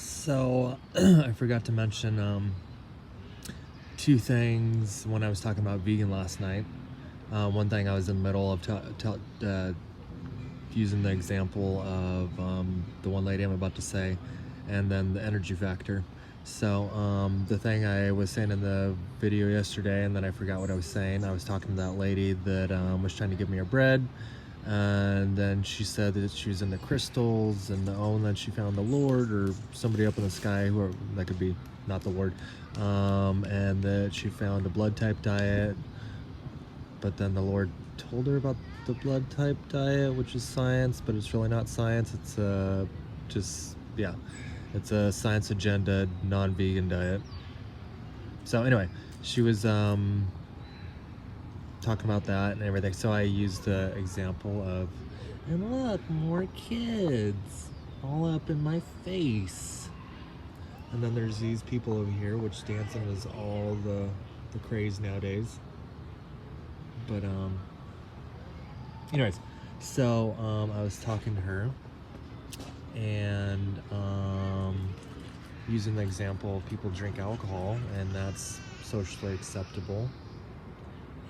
So I forgot to mention two things when I was talking about vegan last night. One thing I was in the middle of using the example of the one lady I'm about to say, and then the energy factor. So the thing I was saying in the video yesterday, and then I forgot what I was saying. I was talking to that lady that was trying to give me her bread, and then she said that she was into crystals, and then she found the Lord or somebody up in the sky, who that could be, not the Lord, and that she found a blood type diet, but then the Lord told her about the blood type diet, which is science, but it's really not science. It's it's a science agenda, non-vegan diet. So anyway, she was talking about that and everything. So I used the example of, and look, more kids all up in my face. And then there's these people over here, which dancing is all the craze nowadays. But anyways, so I was talking to her and using the example of people drink alcohol and that's socially acceptable,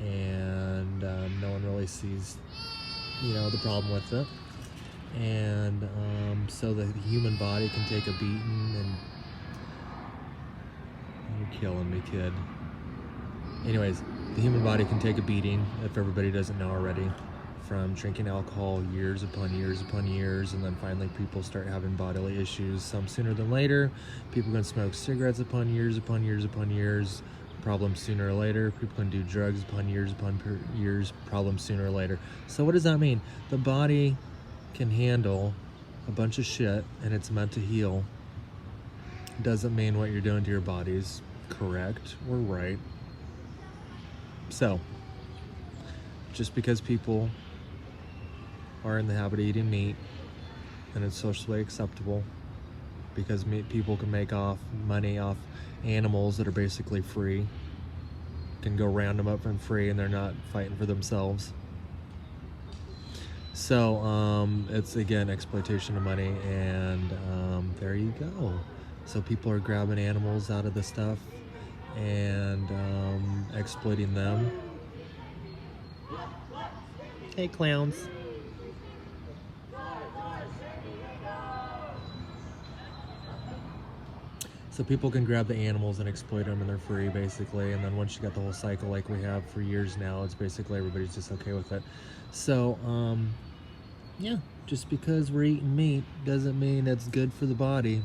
and no one really sees the problem with it, and so the human body can take a beating. And you're killing me, kid. Anyways, the human body can take a beating, if everybody doesn't know already, from drinking alcohol years upon years upon years, and then finally people start having bodily issues, some sooner than later. People can smoke cigarettes upon years upon years upon years, problems sooner or later. People can do drugs upon years problems sooner or later. So what does that mean? The body can handle a bunch of shit and it's meant to heal. Doesn't mean what you're doing to your body's correct or right. So just because people are in the habit of eating meat and it's socially acceptable, because people can make money off animals that are basically free, can go round them up for free and they're not fighting for themselves. So it's again exploitation of money, and there you go. So people are grabbing animals out of the stuff and exploiting them. Hey, clowns. So people can grab the animals and exploit them, and they're free basically. And then once you got the whole cycle like we have for years now, it's basically everybody's just okay with it. So yeah, just because we're eating meat doesn't mean it's good for the body.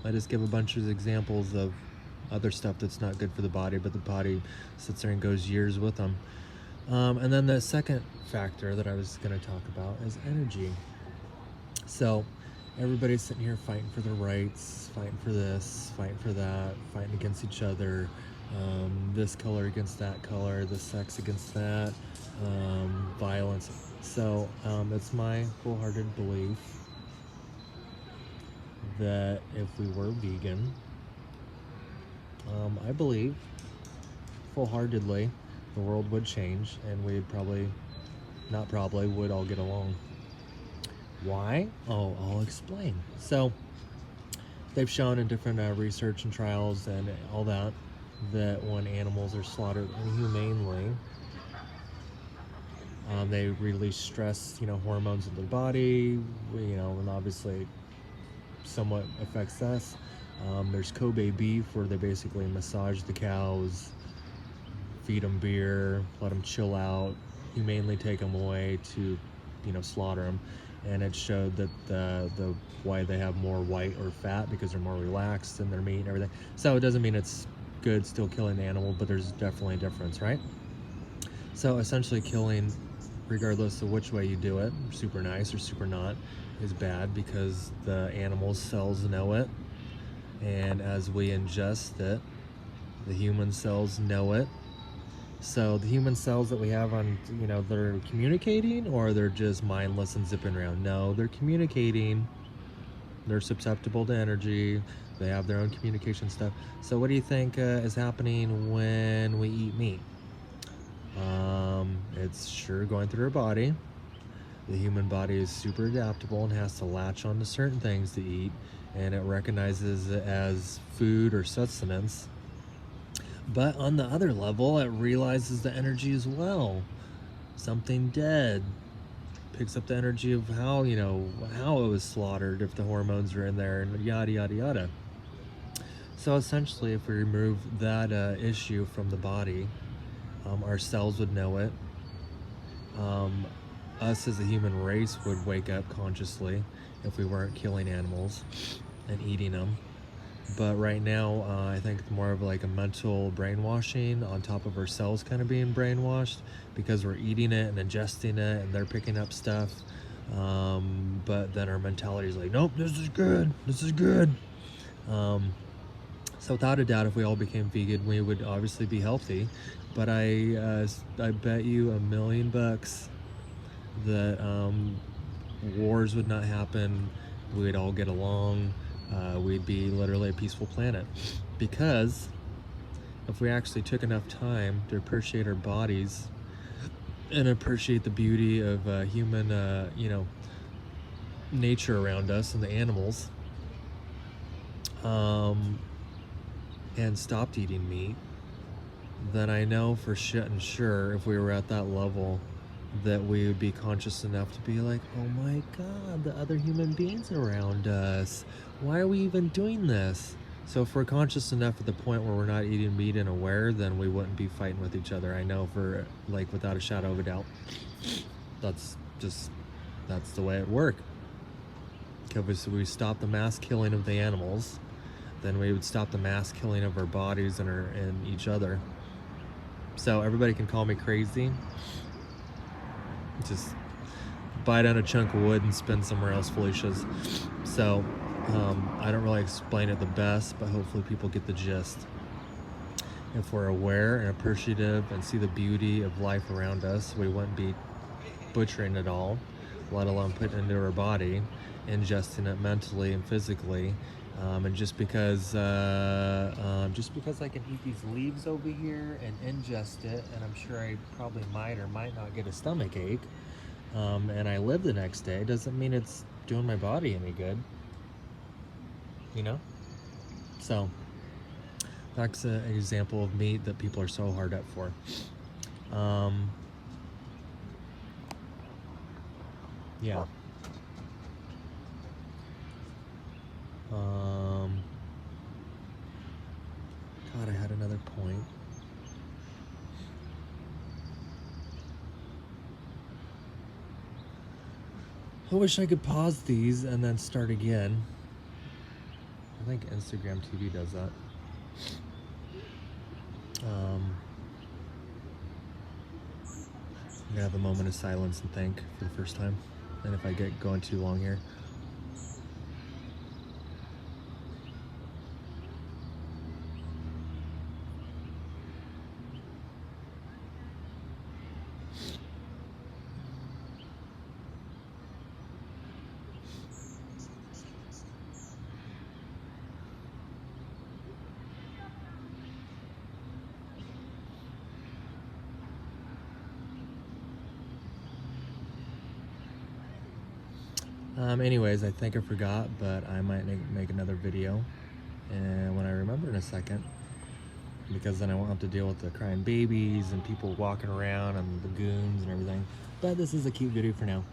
I just give a bunch of examples of other stuff that's not good for the body, but the body sits there and goes years with them. And then the second factor that I was going to talk about is energy. So everybody's sitting here fighting for their rights, fighting for this, fighting for that, fighting against each other, this color against that color, this sex against that, violence. So it's my wholehearted belief that if we were vegan, I believe full-heartedly the world would change, and we'd would all get along. Why? Oh, I'll explain. So they've shown in different research and trials and all that when animals are slaughtered inhumanely, they release stress, hormones in their body, and obviously somewhat affects us. There's Kobe beef, where they basically massage the cows, feed them beer, let them chill out, humanely take them away to, slaughter them. And it showed that the why they have more white or fat, because they're more relaxed in their meat and everything. So it doesn't mean it's good still killing the animal, but there's definitely a difference, right? So essentially killing, regardless of which way you do it, super nice or super not, is bad, because the animal's cells know it, and as we ingest it, the human cells know it. So the human cells that we have on, they're communicating, or they're just mindless and zipping around? No, they're communicating. They're susceptible to energy. They have their own communication stuff. So what do you think is happening when we eat meat? It's sure going through our body. The human body is super adaptable and has to latch on to certain things to eat, and it recognizes it as food or sustenance. But on the other level, it realizes the energy as well. Something dead picks up the energy of how, how it was slaughtered, if the hormones are in there, and yada, yada, yada. So essentially, if we remove that issue from the body, our cells would know it. Us as a human race would wake up consciously if we weren't killing animals and eating them. But right now, I think it's more of like a mental brainwashing on top of our cells kind of being brainwashed, because we're eating it and ingesting it and they're picking up stuff. But then our mentality is like, nope, this is good. This is good. So without a doubt, if we all became vegan, we would obviously be healthy. But I bet you $1,000,000 that wars would not happen. We'd all get along. We'd be literally a peaceful planet, because if we actually took enough time to appreciate our bodies and appreciate the beauty of human, nature around us and the animals, and stopped eating meat, then I know for shit and sure, if we were at that level, that we would be conscious enough to be like, oh my god, the other human beings around us, why are we even doing this? So if we're conscious enough at the point where we're not eating meat and aware, then we wouldn't be fighting with each other. I know, for like, without a shadow of a doubt. That's the way it works. Because if we stop the mass killing of the animals, then we would stop the mass killing of our bodies and each other. So everybody can call me crazy. Just bite down a chunk of wood and spin somewhere else, Felicia's. So I don't really explain it the best, but hopefully people get the gist. If we're aware and appreciative and see the beauty of life around us, we wouldn't be butchering it all, let alone putting it into our body, ingesting it mentally and physically. And just because I can eat these leaves over here and ingest it, and I'm sure I probably might or might not get a stomach ache, and I live the next day, doesn't mean it's doing my body any good, So that's an example of meat that people are so hard up for. Yeah. God, I had another point. I wish I could pause these and then start again. I think Instagram TV does that. I'm gonna have a moment of silence and think for the first time. And if I get going too long here. Anyways, I think I forgot, but I might make another video, and when I remember in a second, because then I won't have to deal with the crying babies and people walking around and the goons and everything. But this is a cute video for now.